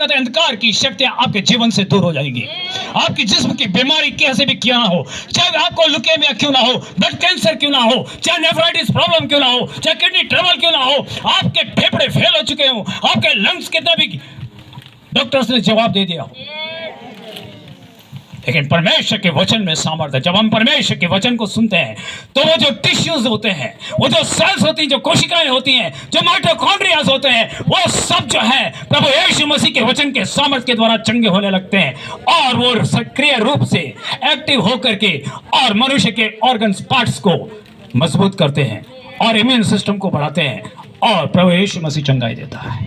अंधकार की शक्तियां आपके जीवन से दूर हो जाएगी। आपकी जिस्म की बीमारी कैसे भी क्यों ना हो, चाहे आपको लुकेमिया क्यों ना हो, ब्लड कैंसर क्यों ना हो, चाहे नेफ्राइटिस प्रॉब्लम क्यों ना हो, चाहे किडनी ट्रबल क्यों ना हो, आपके फेफड़े फेल हो चुके हो, आपके लंग्स कितना भी डॉक्टर्स ने जवाब दे दिया हो, लेकिन परमेश्वर के वचन में सामर्थ्य। जब हम परमेश्वर के वचन को सुनते हैं तो वो जो टिश्यूज होते हैं, वो जो सेल्स होती हैं, जो कोशिकाएं होती हैं, जो माइटोकॉन्ड्रियाज होते हैं, वो सब जो है प्रभु यीशु मसीह के वचन के सामर्थ्य के द्वारा चंगे होने लगते हैं और वो सक्रिय रूप से एक्टिव होकर के और मनुष्य के ऑर्गन्स पार्ट्स को मजबूत करते हैं और इम्यून सिस्टम को बढ़ाते हैं और प्रभु यीशु मसीह चंगाई देता है,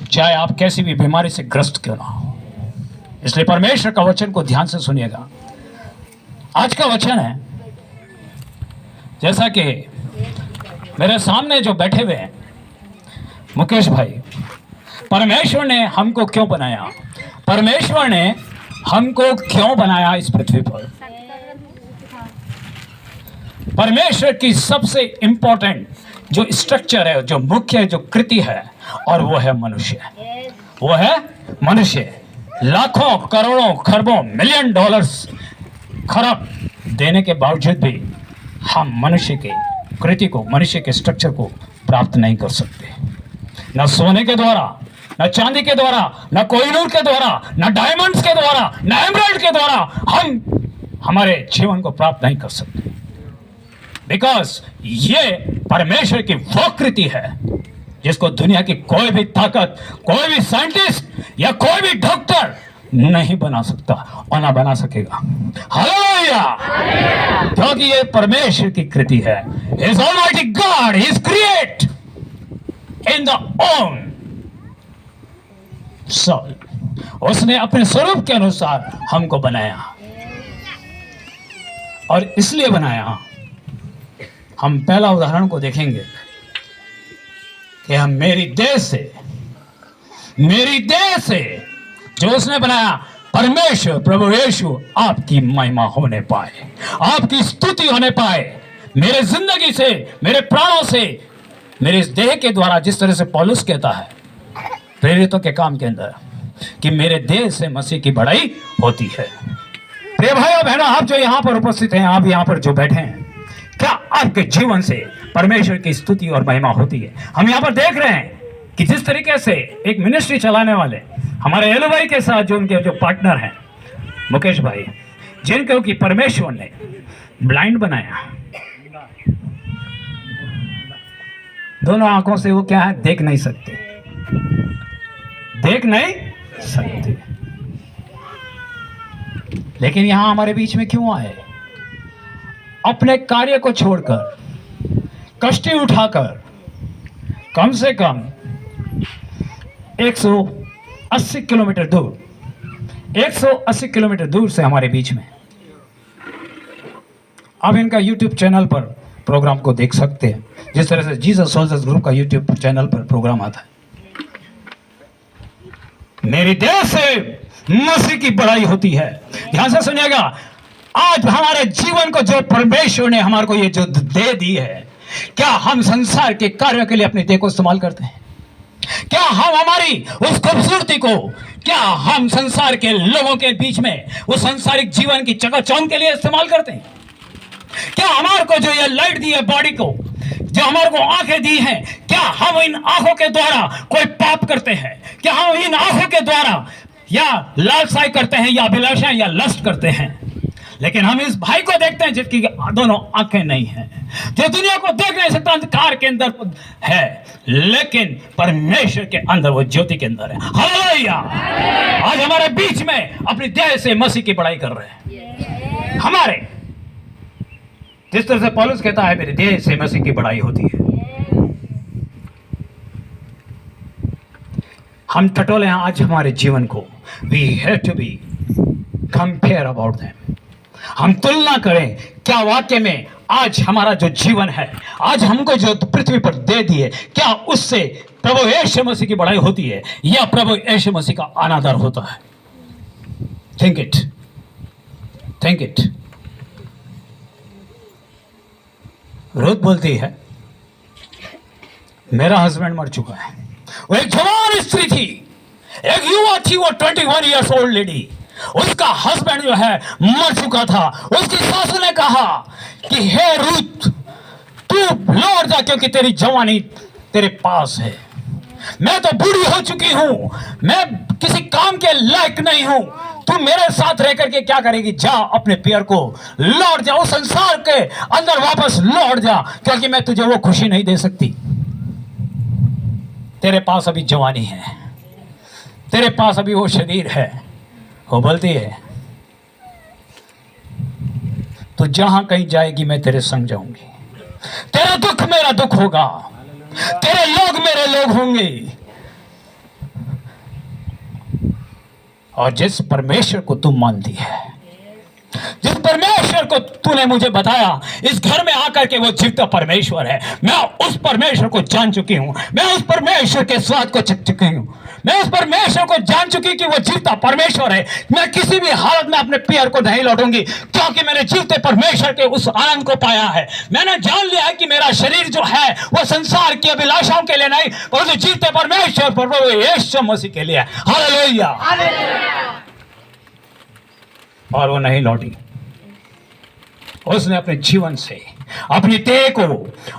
चाहे आप कैसी भी बीमारी से ग्रस्त क्यों ना हो। इसलिए परमेश्वर का वचन को ध्यान से सुनिएगा। आज का वचन है, जैसा कि मेरे सामने जो बैठे हुए हैं मुकेश भाई, परमेश्वर ने हमको क्यों बनाया, परमेश्वर ने हमको क्यों बनाया इस पृथ्वी पर। परमेश्वर की सबसे इंपॉर्टेंट जो स्ट्रक्चर है, जो मुख्य जो कृति है, और वो है मनुष्य। वो है मनुष्य। लाखों करोड़ों खरबों मिलियन डॉलर्स खरब देने के बावजूद भी हम मनुष्य के कृति को, मनुष्य के स्ट्रक्चर को प्राप्त नहीं कर सकते। न सोने के द्वारा, न चांदी के द्वारा, न कोहिनूर के द्वारा, न डायमंड्स के द्वारा, न एमराल्ड के द्वारा हम हमारे जीवन को प्राप्त नहीं कर सकते, बिकॉज ये परमेश्वर की वो कृति है जिसको दुनिया की कोई भी ताकत, कोई भी साइंटिस्ट या कोई भी डॉक्टर नहीं बना सकता और ना बना सकेगा। हालेलुया! क्योंकि ये परमेश्वर की कृति है। His Almighty God, He is create in the own soul. उसने अपने स्वरूप के अनुसार हमको बनाया और इसलिए बनाया। हम पहला उदाहरण को देखेंगे कि हम मेरी देह से जो उसने बनाया, परमेश्वर प्रभु यीशु आपकी महिमा होने पाए, आपकी स्तुति होने पाए, मेरे जिंदगी से, मेरे प्राणों से, मेरे इस देह के द्वारा। जिस तरह से पौलुस कहता है प्रेरितों के काम के अंदर कि मेरे देह से मसीह की बड़ाई होती है। प्रिय भाइयों बहनों, आप जो यहाँ पर उपस्थित हैं, आप यहाँ पर जो बैठे हैं, क्या आपके जीवन से परमेश्वर की स्तुति और महिमा होती है? हम यहाँ पर देख रहे हैं कि जिस तरीके से एक मिनिस्ट्री चलाने वाले हमारे एलो भाई के साथ जो उनके जो पार्टनर हैं मुकेश भाई, जिनको कि परमेश्वर ने ब्लाइंड बनाया, दोनों आंखों से वो क्या है, देख नहीं सकते, लेकिन यहां हमारे बीच में क्यों आए? अपने कार्य को छोड़कर, कष्टी उठाकर, कम से कम 180 किलोमीटर दूर से हमारे बीच में। आप इनका YouTube चैनल पर प्रोग्राम को देख सकते हैं, जिस तरह से जीसस सोल्जर्स ग्रुप का YouTube चैनल पर प्रोग्राम आता है। मेरी देह से मसीह की बड़ाई होती है। ध्यान से सुनिएगा, आज हमारे जीवन को जो परमेश्वर ने हमारे को ये जो दे दी है, क्या हम संसार के कार्यों के लिए अपनी देह को इस्तेमाल करते हैं? क्या हम हमारी उस खूबसूरती को, क्या हम संसार के लोगों के बीच में उस संसारिक जीवन की चकाचौंध के लिए इस्तेमाल करते हैं? क्या हमारे को जो ये लाइट दी है बॉडी को, जो हमारे को आंखें दी हैं, क्या हम इन आंखों के द्वारा कोई पाप करते हैं? क्या हम इन आंखों के द्वारा या लालसाई करते हैं, या अभिलाषाएं, या लस्ट करते हैं? लेकिन हम इस भाई को देखते हैं जिसकी दोनों आंखें नहीं हैं, जो दुनिया को देख नहीं सकता, अंधकार के अंदर है, लेकिन परमेश्वर के अंदर वो ज्योति के अंदर है। हालेलुया! आज हमारे बीच में अपनी देह से मसीह की बड़ाई कर रहे हैं। हमारे जिस तरह से पौलुस कहता है मेरी देह से मसीह की बड़ाई होती है। हम टटोले हैं आज हमारे जीवन को। We have to be compare about them. हम तुलना करें, क्या वाक्य में आज हमारा जो जीवन है, आज हमको जो पृथ्वी पर दे दिए, क्या उससे प्रभु यीशु मसीह की बड़ाई होती है या प्रभु यीशु मसीह का अनादर होता है? Think it. रुत बोलती है मेरा हस्बैंड मर चुका है। वो एक जवान स्त्री थी, एक युवा थी, वो 21 ईयर्स ओल्ड लेडी, उसका हस्बैंड जो है मर चुका था। उसकी सासू ने कहा कि हे रूथ, तू लौट जा क्योंकि तेरी जवानी तेरे पास है। मैं तो बूढ़ी हो चुकी हूं, मैं किसी काम के लायक नहीं हूं, तू मेरे साथ रह करके क्या करेगी? जा अपने पियर को लौट जा, उस संसार के अंदर वापस लौट जा, क्योंकि मैं तुझे वो खुशी नहीं दे सकती। तेरे पास अभी जवानी है, तेरे पास अभी वो शरीर है। वो बोलती है तो जहां कहीं जाएगी मैं तेरे संग जाऊंगी, तेरा दुख मेरा दुख होगा, तेरे लोग मेरे लोग होंगे। और जिस परमेश्वर को तू मानती है, जिस परमेश्वर को तूने मुझे बताया इस घर में आकर के वो जीवता परमेश्वर है, मैं उस परमेश्वर को जान चुकी हूं, मैं उस परमेश्वर के स्वाद को चख चुकी हूं, मैं उस परमेश्वर को जान चुकी कि वो जीवता परमेश्वर है। मैं किसी भी हालत में अपने पियर को नहीं लौटूंगी, क्योंकि मैंने जीवते परमेश्वर के उस आनंद को पाया है। मैंने जान लिया है कि मेरा शरीर जो है वो संसार की अभिलाषाओं के लिए नहीं, परंतु जीवते परमेश्वर प्रभु यीशु मसीह के लिए। हालेलुया। और वो नहीं लौटी। उसने अपने जीवन से, अपनी देह को,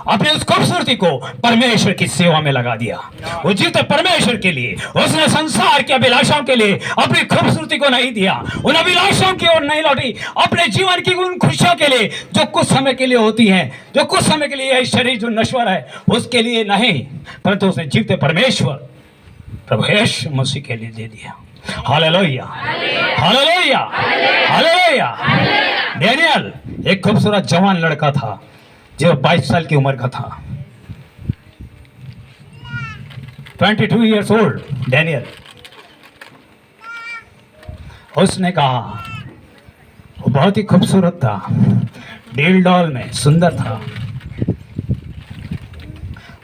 अपनी उस खूबसूरती को परमेश्वर की सेवा में लगा दिया। वो जीवते परमेश्वर के लिए, उसने संसार की अभिलाषाओं के लिए अपनी खूबसूरती को नहीं दिया, उन अभिलाषाओं की ओर नहीं लौटी, अपने जीवन की उन खुशियों के लिए जो कुछ समय के लिए होती हैं, जो कुछ समय के लिए यह शरीर जो नश्वर है उसके लिए नहीं, परंतु उसने जीवते परमेश्वर प्रभु यीशु मसीह के लिए दे दिया। Hallelujah, hallelujah, hallelujah. डैनियल एक खूबसूरत जवान लड़का था जो 22 साल की उम्र का था। 22 ईयर्स ओल्ड डैनियल। उसने कहा, वो बहुत ही खूबसूरत था, डील डॉल में सुंदर था।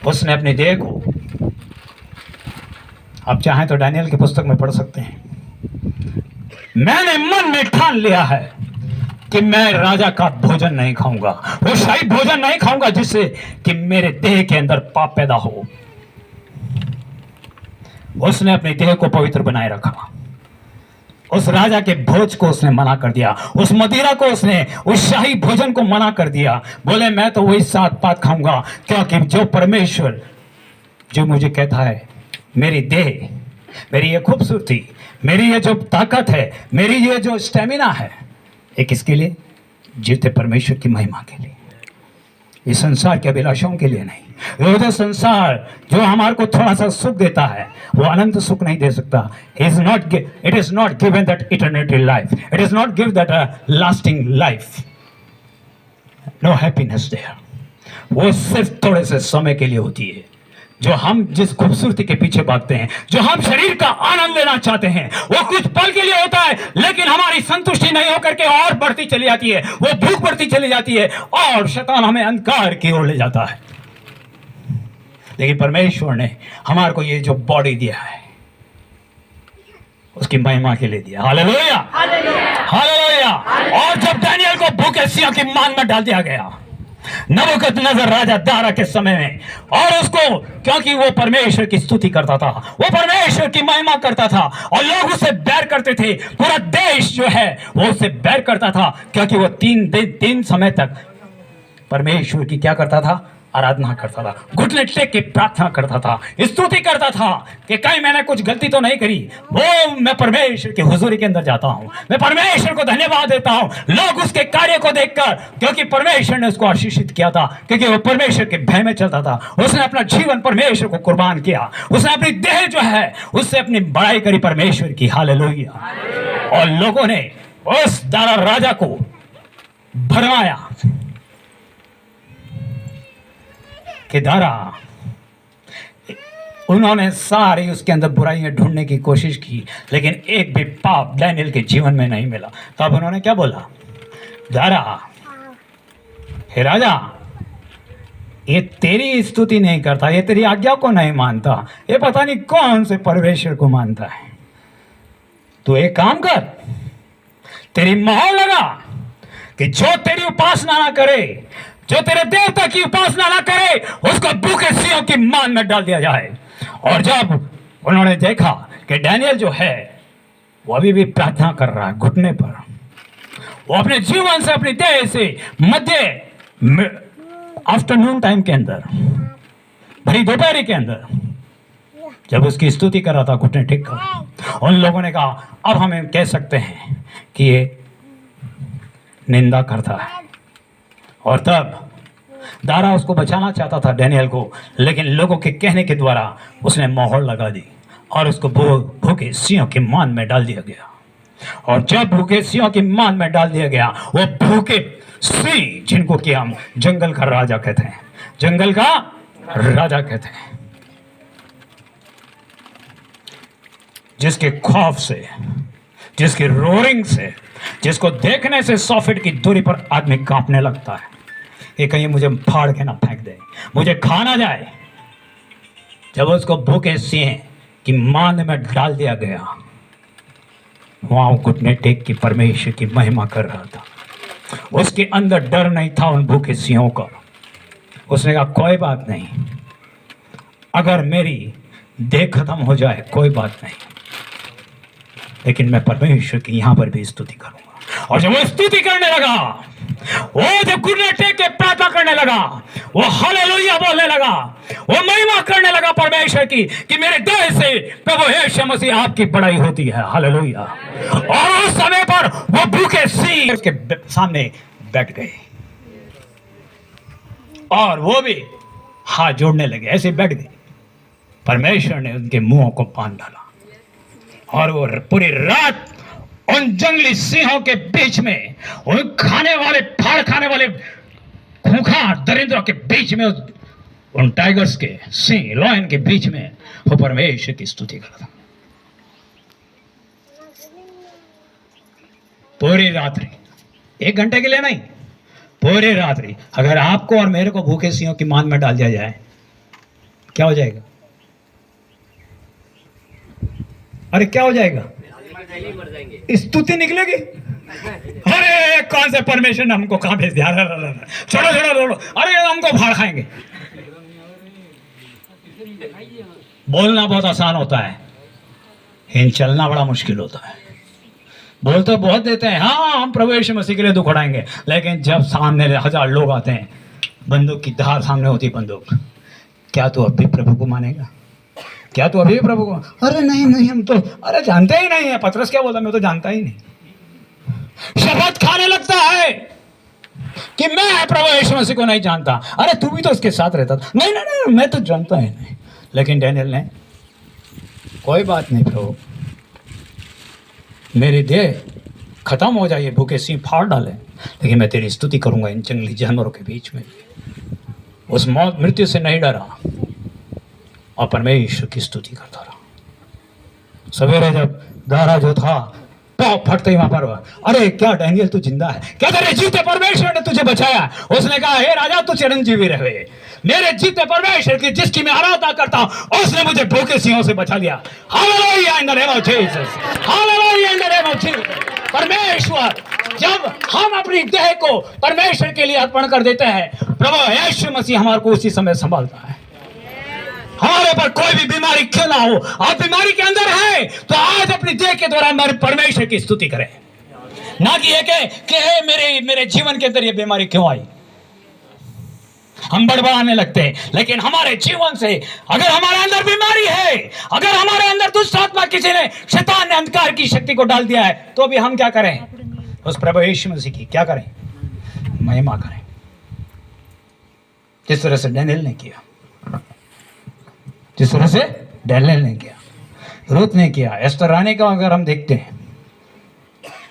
उसने अपनी देह को, आप चाहें तो डैनियल की पुस्तक में पढ़ सकते हैं, मैंने मन में ठान लिया है कि मैं राजा का भोजन नहीं खाऊंगा, वो शाही भोजन नहीं खाऊंगा जिससे कि मेरे देह के अंदर पाप पैदा हो। उसने अपने देह को पवित्र बनाए रखा। उस राजा के भोज को उसने मना कर दिया, उस मदिरा को उसने, उस शाही भोजन को मना कर दिया। बोले मैं तो वही सात पात खाऊंगा, क्योंकि जो परमेश्वर जो मुझे कहता है, मेरी देह, मेरी ये खूबसूरती, मेरी ये जो ताकत है, मेरी ये जो स्टेमिना है, ये किसके लिए? जीवते परमेश्वर की महिमा के लिए, इस संसार के अभिलाषाओं के लिए नहीं। वो जो संसार जो हमारे को थोड़ा सा सुख देता है वो अनंत सुख नहीं दे सकता। It is not given that eternity life, it is not give that lasting life, no happiness there. वो सिर्फ थोड़े से समय के लिए होती है। जो हम जिस खूबसूरती के पीछे भागते हैं, जो हम शरीर का आनंद लेना चाहते हैं, वो कुछ पल के लिए होता है, लेकिन हमारी संतुष्टि नहीं होकर के और बढ़ती चली जाती है, वो भूख बढ़ती चली जाती है और शैतान हमें अंधकार की ओर ले जाता है। लेकिन परमेश्वर ने हमारे को ये जो बॉडी दिया है उसकी महिमा के लिए दिया। Hallelujah, hallelujah. और जब दानियल को भूखे सिंह की मान में डाल दिया गया नबूकदनेस्सर राजा दारा के समय में, और उसको, क्योंकि वो परमेश्वर की स्तुति करता था, वो परमेश्वर की महिमा करता था, और लोग उससे बैर करते थे, पूरा देश जो है वो उससे बैर करता था, क्योंकि वो 3 समय तक परमेश्वर की क्या करता था? आराधना करता था, घुटने टेक के प्रार्थना करता था, स्तुति करता था कि कहीं मैंने कुछ गलती तो नहीं करी। वो मैं परमेश्वर की हुजूरी के अंदर जाता हूं, मैं परमेश्वर को धन्यवाद देता हूं, लोग उसके कार्य को देखकर, क्योंकि परमेश्वर ने उसको आशीषित किया था, क्योंकि वो परमेश्वर के भय में चलता था। उसने अपना जीवन परमेश्वर को कुर्बान किया, उसने अपनी देह जो है उससे अपनी बड़ाई करी परमेश्वर की। हालेलुया। और लोगों ने उस दारा राजा को भरमाया कि दारा, उन्होंने सारी उसके अंदर बुराइयां ढूंढने की कोशिश की, लेकिन एक भी पाप डैनियल के जीवन में नहीं मिला। तब उन्होंने क्या बोला? दारा, हे राजा, ये तेरी स्तुति नहीं करता, ये तेरी आज्ञा को नहीं मानता, ये पता नहीं कौन से परमेश्वर को मानता है। तू एक काम कर, तेरी मोहर लगा कि जो तेरी उपासना ना करे, जो तेरे देवता की उपासना ना करे, उसको भूखे सिंहों की मान में डाल दिया जाए। और जब उन्होंने देखा कि डैनियल जो है वो अभी भी प्रार्थना कर रहा है घुटने पर। वो अपने जीवन से, अपनी देह से मध्य आफ्टरनून टाइम के अंदर, भरी दोपहरी के अंदर, जब उसकी स्तुति कर रहा था घुटने टेक कर, उन लोगों ने कहा अब हमें कह सकते हैं कि ये निंदा करता है। और तब दारा उसको बचाना चाहता था डैनियल को, लेकिन लोगों के कहने के द्वारा उसने मोहर लगा दी और उसको भूखे सिंहों के मान में डाल दिया गया। और जब भूखे सिंहों के मान में डाल दिया गया, वो भूखे सिंह, जिनको कि हम जंगल का राजा कहते हैं, जंगल का राजा कहते हैं, जिसके खौफ से, जिसकी रोरिंग से, जिसको देखने से 100 फीट की दूरी पर आदमी कांपने लगता है कि कहीं मुझे फाड़ के ना फेंक दे, मुझे खा ना जाए। जब उसको भूखे सिंह की मान में डाल दिया गया, वहां घुटने टेक की परमेश्वर की महिमा कर रहा था। उसके अंदर डर नहीं था उन भूखे सिंहों का। उसने कहा कोई बात नहीं, अगर मेरी देह खत्म हो जाए कोई बात नहीं, लेकिन मैं परमेश्वर की यहां पर भी स्तुति करूंगा। और जब वो स्तुति करने लगा, वो जब घुटने टेक के प्रार्थना करने लगा, वो हालेलुया बोलने लगा, वो महिमा करने लगा परमेश्वर की कि मेरे देह से प्रभु यीशु मसीह आपकी बड़ाई होती है। हालेलुया। और उस समय पर वो भूखे सिंह उसके सामने बैठ गए और वो भी हाथ जोड़ने लगे, ऐसे बैठ गए। परमेश्वर ने उनके मुंहों को बांध डाला और वो पूरी रात उन जंगली सिंहों के बीच में, उन खाने वाले, फाड़ खाने वाले खूंखार दरिंद्रों के बीच में, उन टाइगर्स के, सिंह लॉयन के बीच में वो परमेश्वर की स्तुति करता। पूरी रात्रि, 1 घंटे के लिए नहीं, पूरी रात्रि। अगर आपको और मेरे को भूखे सिंहों की मान में डाल दिया जाए, क्या हो जाएगा? अरे क्या हो जाएगा? स्तुति निकलेगी। अरे कौन से परमेश्वर ने हमको कहां भेज दिया? छोड़ो छोड़ो छोड़ो, अरे हमको फाड़ खाएंगे। बोलना बहुत आसान होता है, लेकिन चलना बड़ा मुश्किल होता है। बोल तो बहुत देते हैं, हाँ हम प्रभु यीशु मसीह के लिए दुख उठाएंगे, लेकिन जब सामने 1000 लोग आते हैं, बंदूक की धार सामने होती है बंदूक, क्या तू अब भी प्रभु को मानेगा? क्या तू अभी भी प्रभु को? अरे नहीं नहीं, हम तो अरे जानते ही नहीं है। पतरस क्या बोला? मैं तो जानता ही नहीं। शपथ खाने लगता है कि मैं प्रभु यीशु मसीह को नहीं जानता। अरे तू भी तो उसके साथ रहता था। नहीं नहीं नहीं, मैं तो जानता ही नहीं। लेकिन डैनियल ने, कोई बात नहीं प्रभु, मेरी देह खत्म हो जाए, भूखे सिंह फाड़ डाले, लेकिन मैं तेरी स्तुति करूंगा इन जंगली जानवरों के बीच में। उस मौत मृत्यु से नहीं डरा और परमेश्वर की स्तुति करता रहा। सवेरे जब दारा जो था पाँव फटते ही वहां पर, अरे क्या डैनियल तू जिंदा है? क्या तेरे जीते परमेश्वर ने तुझे बचाया? उसने कहा हे राजा तू चिरंजीवी रहे, मेरे जीते परमेश्वर की जिसकी मैं आराधना करता हूं, उसने मुझे भूखे सिंहों से बचा लिया। Hallelujah in the name of Jesus, hallelujah in the name of Jesus. परमेश्वर, जब हम अपनी देह को परमेश्वर के लिए अर्पण कर देते हैं, प्रभु यीशु मसीह हमारे को उसी समय संभालता है। हमारे पर कोई भी बीमारी क्यों ना हो, आप बीमारी के अंदर है तो आज अपनी देह के द्वारा हमारे परमेश्वर की स्तुति करें, ना कि ये कि मेरे जीवन के अंदर ये बीमारी क्यों आई। हम बड़बड़ाने लगते हैं, लेकिन हमारे जीवन से अगर हमारे अंदर बीमारी है, अगर हमारे अंदर दुष्ट आत्मा किसी ने, शैतान ने अंधकार की शक्ति को डाल दिया है, तो भी हम क्या करें? उस प्रभु यीशु मसीह की क्या करें? महिमा करें, जिस तरह से डैनियल ने किया, जिस तरह से डैनियल ने किया, रूत ने किया। एस्तर रानी का अगर हम देखते हैं,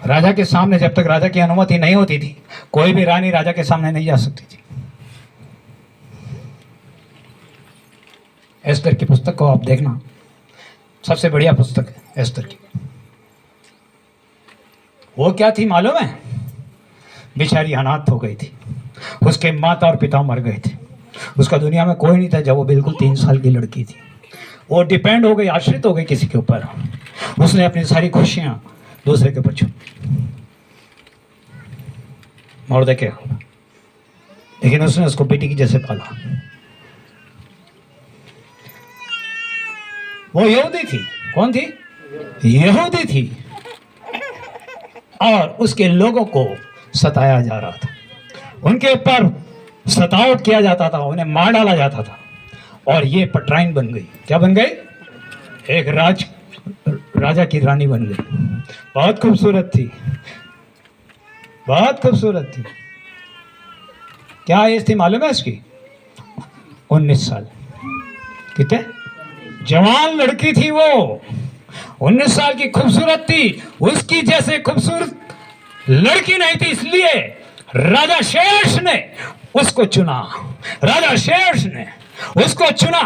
राजा के सामने जब तक राजा की अनुमति नहीं होती थी, कोई भी रानी राजा के सामने नहीं जा सकती थी। एस्तर की पुस्तक को आप देखना, सबसे बढ़िया पुस्तक है एस्तर की। वो क्या थी मालूम है? बेचारी अनाथ हो गई थी, उसके माता और पिता मर गए थे, उसका दुनिया में कोई नहीं था जब वो बिल्कुल 3 साल की लड़की थी। वो डिपेंड हो गई, आश्रित हो गई किसी के ऊपर। उसने अपनी सारी खुशियां दूसरे के ऊपर छोड़, मोर्देकै, लेकिन उसने उसको बेटी की जैसे पाला। वो यहूदी थी। कौन थी? यहूदी थी और उसके लोगों को सताया जा रहा था, उनके ऊपर सतावट किया जाता था, उन्हें मार डाला जाता था। और ये पटराइन बन गई। क्या बन गई? एक राजा की रानी बन गई। बहुत खूबसूरत थी, बहुत खूबसूरत थी। क्या एज थी मालूम है इसकी? 19 साल। कितने? जवान लड़की थी वो, 19 साल की खूबसूरत थी। उसकी जैसे खूबसूरत लड़की नहीं थी, इसलिए राजा शेष ने उसको चुना। राजा शेष ने उसको चुना,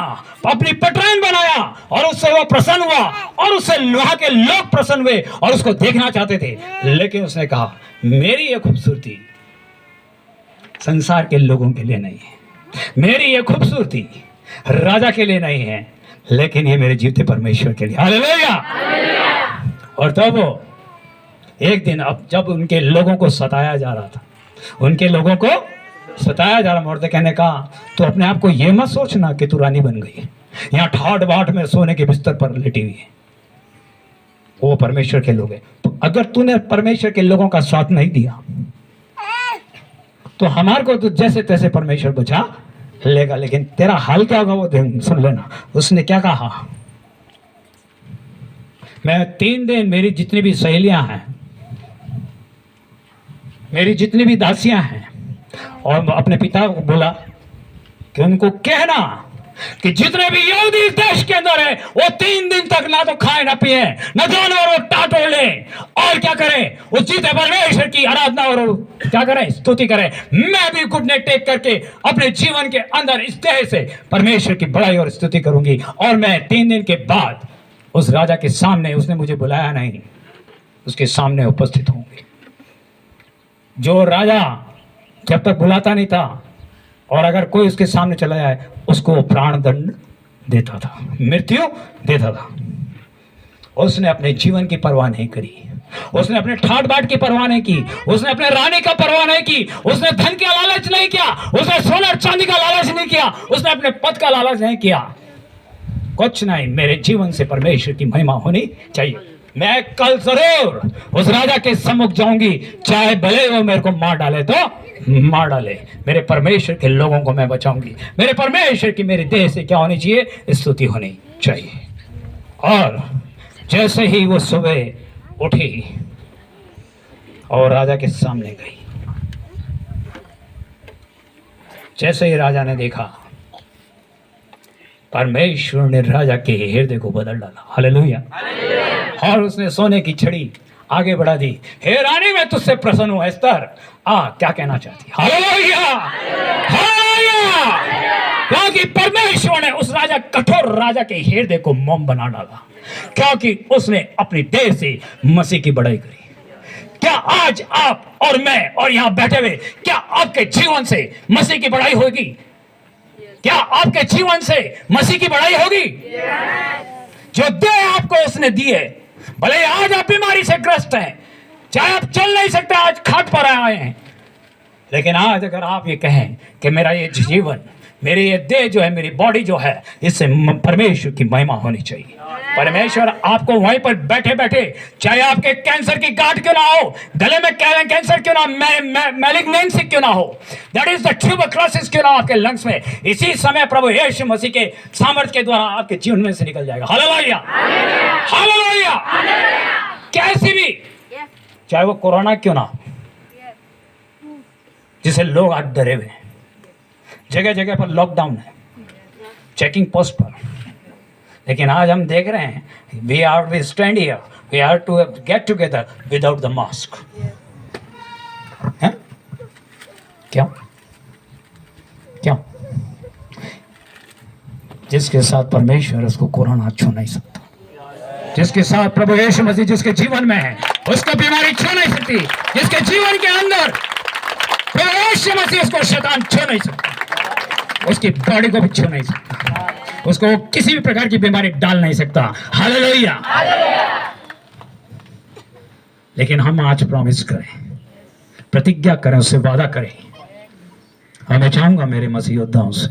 अपनी पटराइन बनाया और उससे वो प्रसन्न हुआ और उससे वहां के लोग प्रसन्न हुए और उसको देखना चाहते थे। लेकिन उसने कहा मेरी ये खूबसूरती संसार के लोगों के लिए नहीं है, मेरी ये खूबसूरती राजा के लिए नहीं है, लेकिन ये मेरे जीवते परमेश्वर के लिए। हालेलुया। और तब वो एक दिन, अब जब उनके लोगों को सताया जा रहा था, उनके लोगों को सताया जा रहा, मुर्दे ने कहा तो अपने आप को ये मत सोचना कि तू रानी बन गई है, यहाँ ठाट बाट में सोने के बिस्तर पर लेटी हुई है। वो परमेश्वर के लोग हैं, तो अगर तूने परमेश्वर के लोगों का साथ नहीं दिया तो हमारे को तो जैसे तैसे परमेश्वर बचा लेगा, लेकिन तेरा हाल क्या होगा वो सुन लेना। उसने क्या कहा? मैं 3 दिन, मेरी जितनी भी सहेलियां हैं, मेरी जितनी भी दासियां हैं, और अपने पिता को बोला कि उनको कहना कि जितने भी यहूदी इस देश के अंदर है वो 3 दिन तक ना तो खाए ना पिए, न जानवर टाटो ले, और क्या करें? वो जीते परमेश्वर की आराधना और क्या करें? स्तुति करें। मैं भी घुटने टेक करके अपने जीवन के अंदर इस देह से परमेश्वर की बड़ाई और स्तुति करूंगी। और मैं 3 दिन के बाद उस राजा के सामने, उसने मुझे बुलाया नहीं, उसके सामने उपस्थित होंगी। जो राजा जब तक बुलाता नहीं था और अगर कोई उसके सामने चला जाए उसको प्राण दंड देता था, मृत्यु देता था। उसने अपने जीवन की परवाह नहीं करी, उसने अपने ठाट बाट की परवाह नहीं की, उसने अपने रानी का परवाह नहीं की, उसने धन का लालच नहीं किया, उसने सोना चांदी का लालच नहीं किया, उसने अपने पद का लालच नहीं किया। कुछ नहीं, मेरे जीवन से परमेश्वर की महिमा होनी चाहिए। मैं कल जरूर उस राजा के सम्मुख जाऊंगी, चाहे भले वो मेरे को मार डाले तो मार डाले, मेरे परमेश्वर के लोगों को मैं बचाऊंगी। मेरे परमेश्वर की मेरे देह से क्या होनी चाहिए? स्तुति होनी चाहिए। और जैसे ही वो सुबह उठी और राजा के सामने गई, जैसे ही राजा ने देखा, परमेश्वर ने राजा के हृदय को बदल डाला। हालेलुया। और उसने सोने की छड़ी आगे बढ़ा दी। हे रानी, मैं तुझसे प्रसन्न हूं। एस्तर, क्या कहना चाहती? Hallelujah, hallelujah. क्योंकि परमेश्वर ने उस राजा, कठोर राजा के हृदय को मोम बना डाला, क्योंकि उसने अपनी देह से मसीह की बड़ाई करी। क्या आज आप और मैं और यहां बैठे हुए, क्या आपके जीवन से मसीह की बड़ाई होगी? क्या आपके जीवन से मसीह की बड़ाई होगी? जो देह आपको उसने दी है, भले आज आप बीमारी से ग्रस्त हैं, चाहे आप चल नहीं सकते, आज खाट पर आए हैं, लेकिन आज अगर आप ये कहें कि मेरा ये जीवन, मेरी ये देह जो है, मेरी बॉडी जो है, इससे परमेश्वर की महिमा होनी चाहिए। परमेश्वर आपको वहीं पर बैठे बैठे, चाहे आपके कैंसर की गांठ क्यों ना हो, गले में कैंसर क्यों ना, मैलिग्नेंसी क्यों ना हो, दैट इज द ट्यूबरक्लोसिस क्यों ना आपके लंग्स में, इसी समय प्रभु यीशु मसीह के सामर्थ्य के द्वारा आपके जीवन में से निकल जाएगा। Hallelujah, hallelujah. कैसी भी, चाहे वो कोरोना क्यों ना हो, जिसे लोग आज डरे हुए हैं, जगह जगह पर लॉकडाउन है, चेकिंग पोस्ट पर, लेकिन आज हम देख रहे हैं, we stand here, we have to get together without the mask. क्यों? क्यों? जिसके साथ परमेश्वर, उसको कोरोना छू नहीं सकता। जिसके साथ प्रभु यीशु मसीह जिसके जीवन में है, उसको बीमारी छू नहीं सकती। जिसके जीवन के अंदर प्रभु यीशु मसीह, उसको शैतान छू नहीं सकता, उसकी बॉडी को भी छू नहीं सकता, उसको किसी भी प्रकार की बीमारी डाल नहीं सकता। हालेलुया। लेकिन हम आज प्रॉमिस करें, प्रतिज्ञा करें, उससे वादा करें। मैं चाहूंगा मेरे मसीह योद्धाओं से,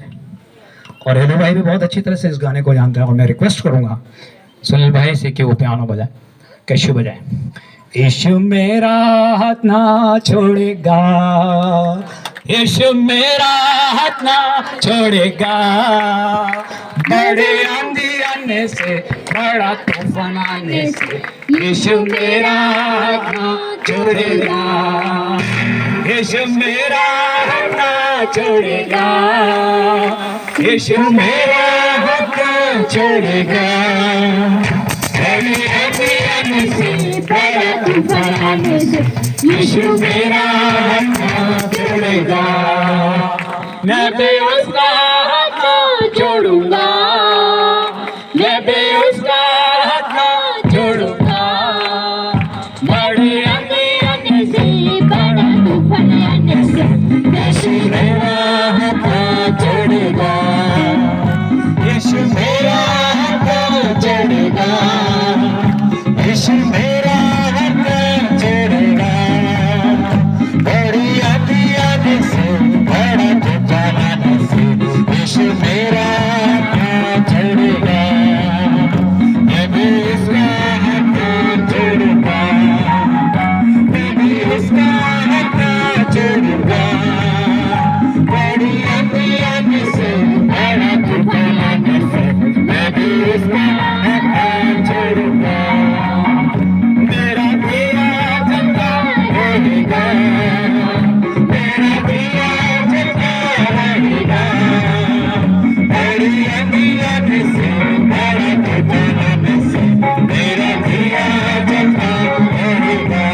और हेलो भाई भी बहुत अच्छी तरह से इस गाने को जानते हैं, और मैं रिक्वेस्ट करूंगा सुनील भाई से कि वो पियानो बजाए, कैसे बजाए। यीशु मेरा हाथ ना छोड़ेगा, यीशु मेरा हाथ ना छोड़ेगा, बड़े आंधी आने से, बड़ा तूफान आने से, यीशु मेरा हाथ ना छोड़ेगा, यीशु मेरा हाथ ना छोड़ेगा, यीशु मेरा हाथ ना छोड़ेगा, बड़े आंधी आने से, बड़ा तूफान आने से, यीशु मेरा हाथ ना छोड़ेगा। मैं भी उसका हाथ ना छोड़ूंगा, मैं भी उसका हाथ ना छोड़ूंगा, बड़े आंधी आने से, बड़ा तूफान आने से, यीशु मेरा हाथ ना छोड़ेगा, यीशु मेरा हाथ ना छोड़ेगा, यीशु मेरा हाथ ना छोड़ेगा, बड़ी आंधी आने से, बड़ा तूफान आने से, यीशु मेरा हाथ ना छोड़ेगा, मैं भी उसका हाथ ना छोड़ूंगा, मैं भी उसका हाथ ना छोड़ूंगा, बड़ी आंधी आने से, बड़ा तूफान आने से, मैं भी उसका हाथ ना छोड़ूंगा। मेरा दिया जलता रहेगा, मेरा दिया जलता रहेगा, बड़ी आंधी आने से, बड़ा तूफान आने से, मेरा दिया जलता रहेगा,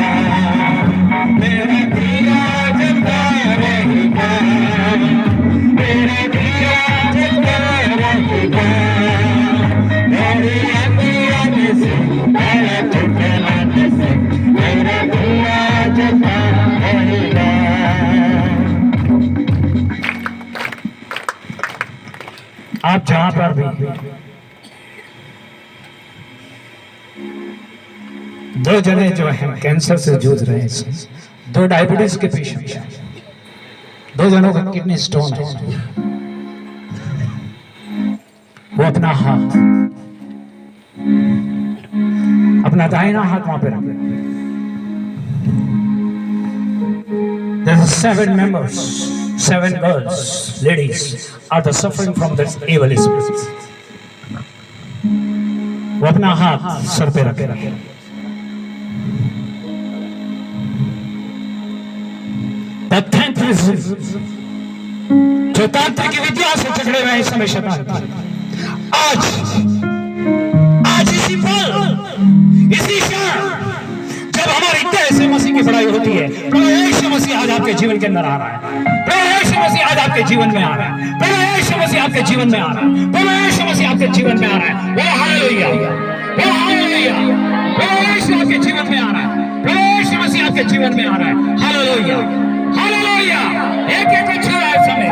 मेरा दिया जलता रहेगा, मेरा दिया जलता रहेगा, बड़ी आंधी आने से, बड़ा तूफान आने से, मेरा दिया जलता रहेगा। आप जहां पर भी दो जने जो हैं कैंसर से जूझ रहे हैं, दो डायबिटीज के पेशेंट हैं, दो जनों का किडनी स्टोन है, वो अपना हाथ, अपना दाहिना हाथ वहां पे रखे। There are 7 members, 7 girls, ladies are the suffering from this evil spirit. वो अपना हाथ सर पे रखे। जो तांत्रिक विद्या से झगड़े हुए इस समय शैतान, आज इसी पल, इसी क्षण जब हमारी तय से मसीह की पढ़ाई होती है, प्रभु यीशु मसीह आज आपके जीवन के अंदर आ रहा है, प्रभु यीशु मसीह आज आपके जीवन में आ रहा है, प्रभु यीशु मसीह आपके जीवन में आ रहा है, प्रभु यीशु मसीह आपके जीवन में आ रहा है। वो हालेलुया, वो हालेलुया, प्रभु यीशु आपके जीवन में आ रहा है, प्रभु यीशु मसीह आपके जीवन में आ रहा है। हालेलुया, हालेलुया, एक एक को छुआ इस समय,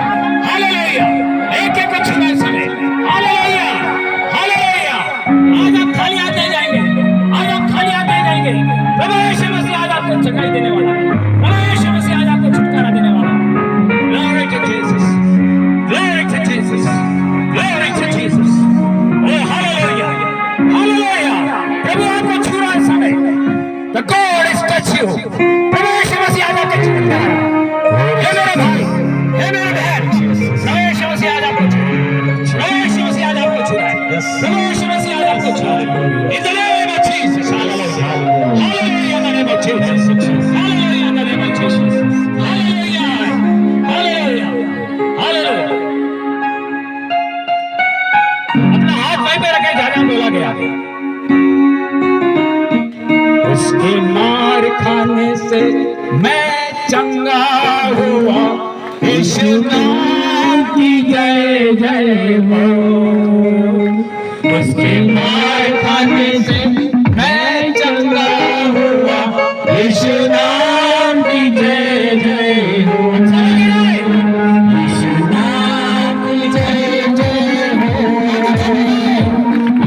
हालेलुया, एक एक को छुआ इस समय, हालेलुया, हालेलुया। आज आप खाली हाथ नहीं जाएंगे, आज आप खाली हाथ नहीं जाएंगे। प्रभु यीशु मसीह आज आपको चंगाई देने वाला है, प्रभु यीशु मसीह आज आपको छुटकारा देने वाला है। Glory to Jesus, glory to Jesus, glory to Jesus. Oh hallelujah, hallelujah. प्रभु आपको छू रहा है इस समय। The God is touch you. प्रभु यीशु मसीह आज आपके जीवन में आ रहा है। हे मेरे भाई, हे मेरे बहन, प्रभु यीशु मसीह आज आपको छू रहा है, प्रभु यीशु मसीह आज आपको छू रहा है, प्रभु यीशु मसीह आज आपको छू रहा है। In the name of Jesus, hallelujah, hallelujah, in the name of Jesus, hallelujah, in the name of Jesus, hallelujah, hallelujah, hallelujah. अपना हाथ वहीं पे रखे जहां बोला गया। उसके मार खाने से मैं चंगा हुआ, यीशु नाम की जय जय हो। उसके मार खाने से मैं चंगा हुआ, यीशु नाम की जय जय हो। यीशु नाम की जय जय हो,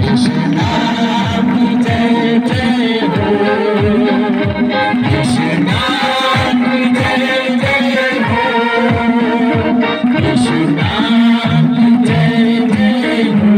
यीशु नाम की जय जय हो, यीशु नाम की जय जय हो, यीशु नाम की जय जय हो।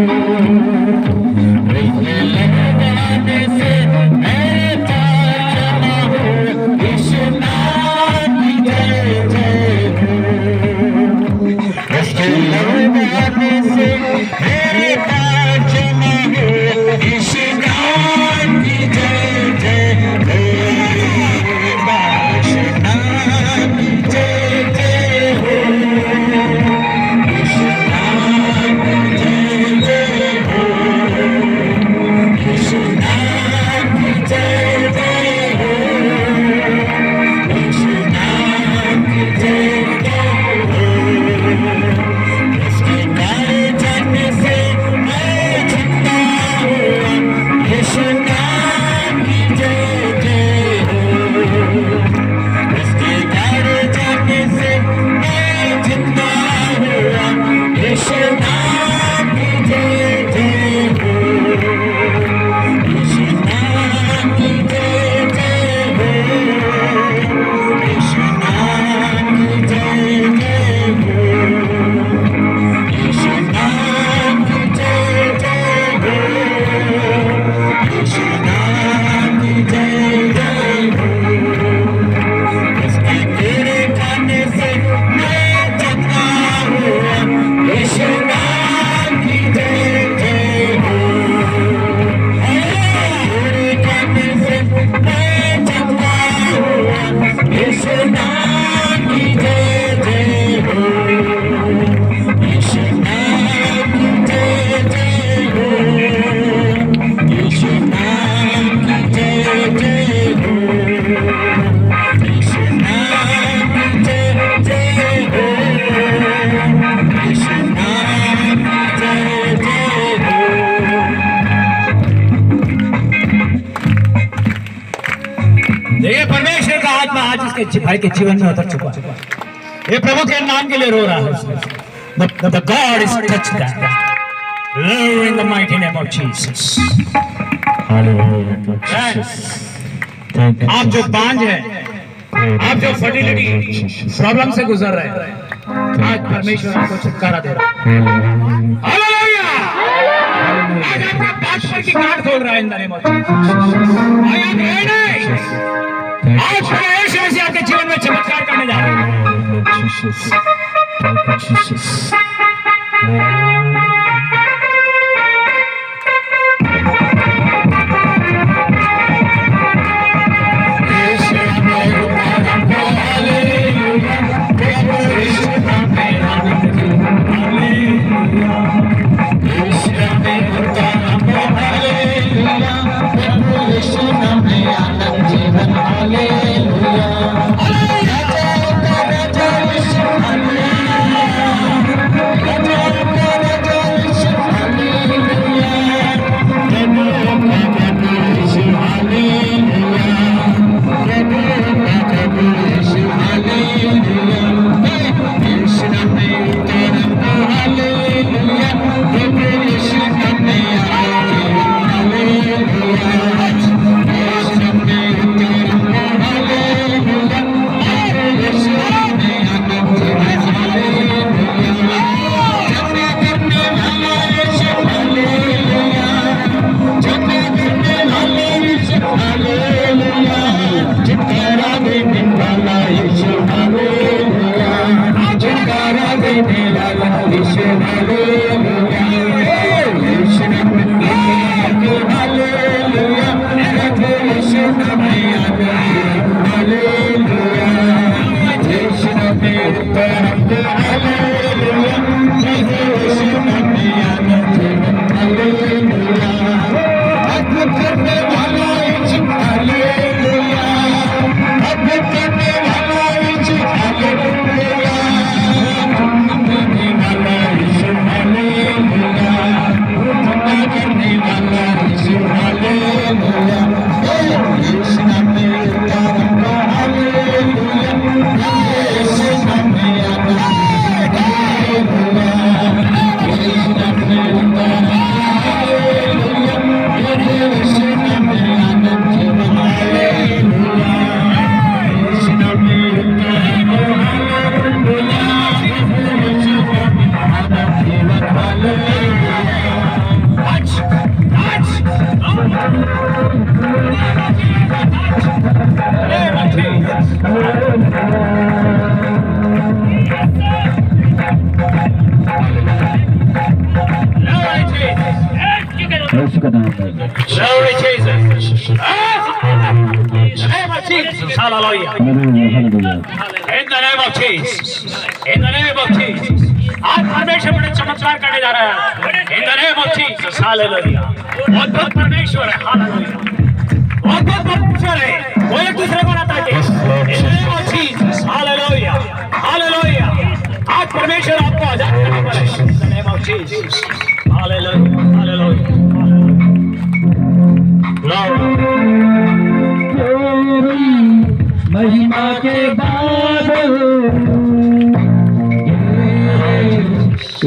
देखिए परमेश्वर का आत्मा आज इसके भाई के जीवन में उतर चुका है। ये प्रभु के नाम के लिए रो रहा है। The God is touched that. Lord, in the mighty name of Jesus. आप जो बांझ हैं, आप जो फर्टिलिटी प्रॉब्लम से गुजर रहे हैं, आज परमेश्वर आपको छुटकारा दे रहा है। हालेलुया! आज आपका पास्टर की गांठ खोल रहा है in the name of Jesus. आज परमेश्वर से आपके जीवन में चमत्कार करने जा रहा है। Glory Jesus. Name of Jesus. Hallelujah. In the name of Jesus. In the name of Jesus. आज परमेश्वर बड़े चमत्कार करने जा रहा है। In the name of Jesus. Hallelujah. अद्भुत परमेश्वर है। Hallelujah. अद्भुत परमेश्वर है। वो एक दूसरे को नाता है। In the name of Jesus. Hallelujah. Hallelujah. आज परमेश्वर आपको आजाद करने वाला है। In the name of Jesus. Hallelujah. Hallelujah. महिमा के बादल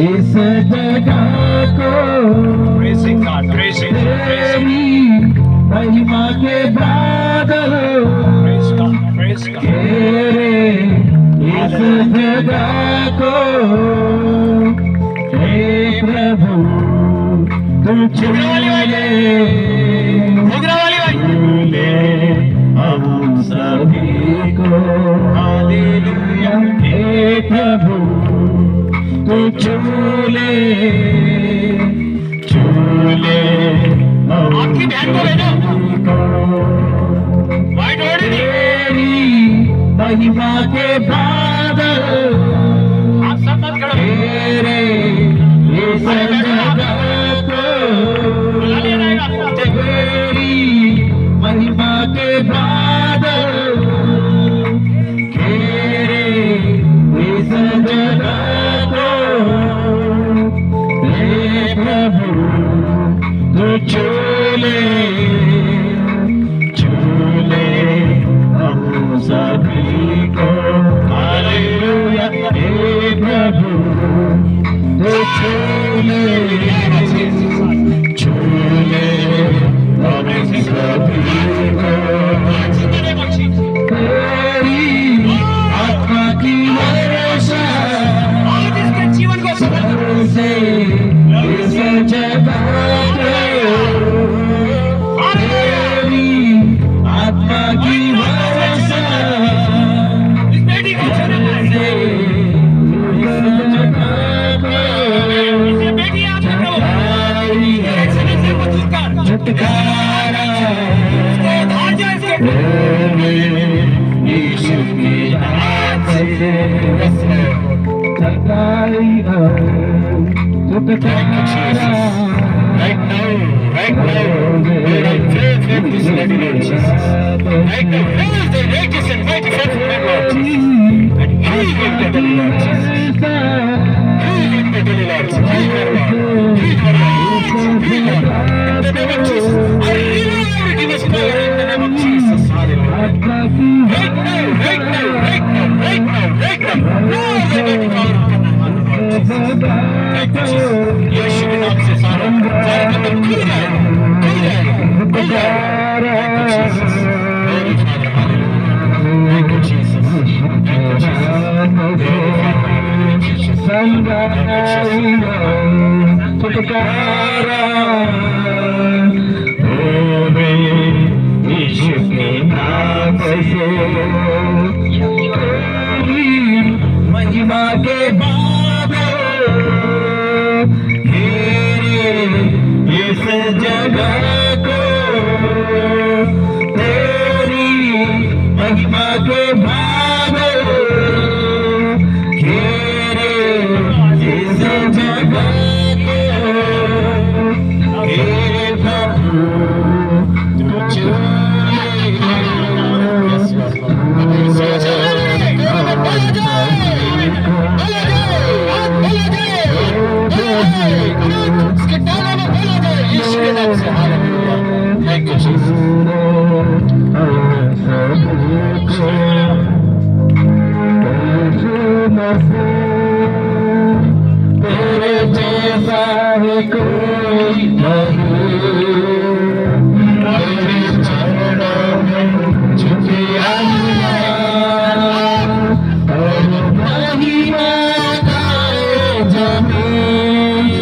इस जगह को महिमा के बादल इस जगह को हे प्रभु तुम चुने हम सभी को हालेलुया हे प्रभु तू चूले चूले आपकी बहन को भेजो वाइट तेरी महिमा के बादल आप सब मत करो तेरे इस जगह को तेरी महिमा के बादल घेरे इस जगह को हे प्रभु तू चूले चूले आत्मा की वर्षा इस बेटी को छूने से इस जगह को ये बेटी आपने प्रभु छुटकारी है, एक्सीडेंट से मुझ कर छुटकारा इसको उधार जाए इसके यीशु के हाथ से छुटकारी है, छुटकारा Right now, where I pray for this lady, Lord Jesus. Right now, where is the righteous and mighty faithful Lord Jesus? And heal him totally, Lord Jesus. Heal him totally, Lord Jesus. Heal her, Lord. Heal her, Lord. Heal her. In the name of Jesus. I remove every demon power in the name of Jesus. Hallelujah. Right now, right now, right now, right now, right now. Lord, the mighty power of the name of Jesus. Thank you, Jesus. यीशु के नाम से सारे बंधन खुल जाएगा, खुल जाएगा, खुल जाएगा। Thank you, Jesus. Glory, Father, hallelujah. Thank you, Jesus. Thank you, Jesus. Glory, Father, hallelujah, Jesus. Thank you, Jesus. छुटकारा होवे यीशु के नाम से, महिमा के बादल घेरे इस जगह को, तेरी महिमा के बादल घेरे इस जगह को, हे प्रभु तुझे Thank you, Jesus. तेरे जैसा है कोई नहीं, तेरे चरणों में झुके और महिमा गाए जमीन।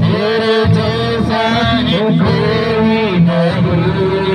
तेरे जैसा है कोई नहीं,